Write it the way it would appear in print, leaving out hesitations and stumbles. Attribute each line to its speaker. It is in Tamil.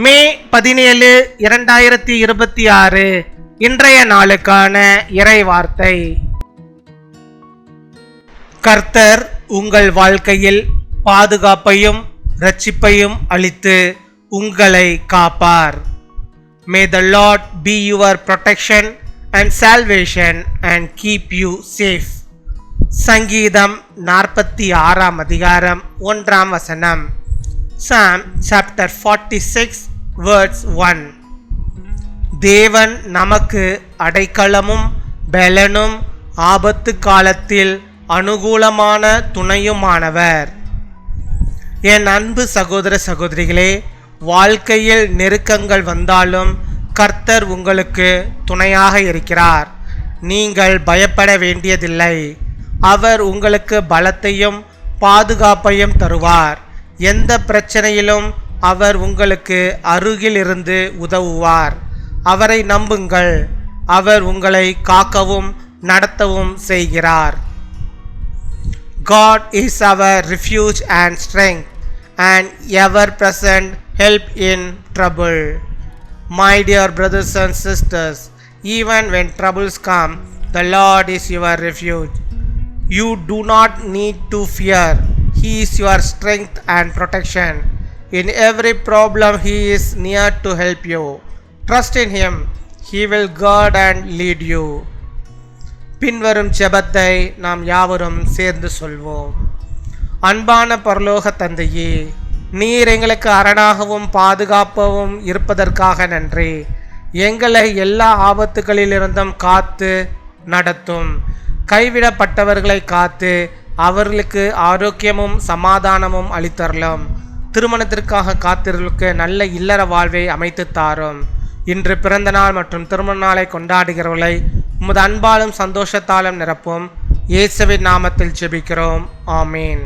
Speaker 1: மே 17, 2026 இன்றைய நாளுக்கான இறை வார்த்தை. கர்த்தர் உங்கள் வாழ்க்கையில் பாதுகாப்பையும் இரட்சிப்பையும் அளித்து உங்களை காப்பார். May the Lord be your protection and salvation and keep you safe. சங்கீதம் 46 அதிகாரம் 1 வசனம். Psalm chapter 46 verse 1. தேவன் நமக்கு அடைக்கலமும் பெலனும் ஆபத்து காலத்தில் அனுகூலமான துணையுமானவர். என் அன்பு சகோதர சகோதரிகளே, வாழ்க்கையில் நெருக்கங்கள் வந்தாலும் கர்த்தர் உங்களுக்கு துணையாக இருக்கிறார். நீங்கள் பயப்பட வேண்டியதில்லை. அவர் உங்களுக்கு பலத்தையும் பாதுகாப்பையும் தருவார். எந்த பிரச்சனையிலும் அவர் உங்களுக்கு அருகில் இருந்து உதவுவார். அவரை நம்புங்கள். அவர் உங்களை காக்கவும் நடத்தவும் செய்கிறார். God is our refuge and strength and ever-present help in trouble. My dear brothers and sisters, even when troubles come, the Lord is your refuge. You do not need to fear. He is your strength and protection. In every problem, He is near to help you. Trust in Him. He will guard and lead you. பின்வரும் ஜெபத்தை நாம் யாவரும் சேர்ந்து சொல்வோம். அன்பான பரலோக தந்தையே, நீர் எங்களுக்கு அரணாகவும் பாதுகாப்பாகவும் இருப்பதற்காக நன்றி. எங்களை எல்லா ஆபத்துகளிலிருந்தும் காத்து நடத்தும். கைவிடப்பட்டவர்களை காத்து அவர்களுக்கு ஆரோக்கியமும் சமாதானமும் அளித்தரலும். திருமணத்திற்காக காத்திருக்க நல்ல இல்லற வாழ்வை அமைத்து தாரும். இன்று பிறந்த நாள் மற்றும் திருமண நாளை கொண்டாடுகிறவர்களை உமது அன்பாலும் சந்தோஷத்தாலும் நிரப்பும். இயேசுவின் நாமத்தில் ஜெபிக்கிறோம். ஆமீன்.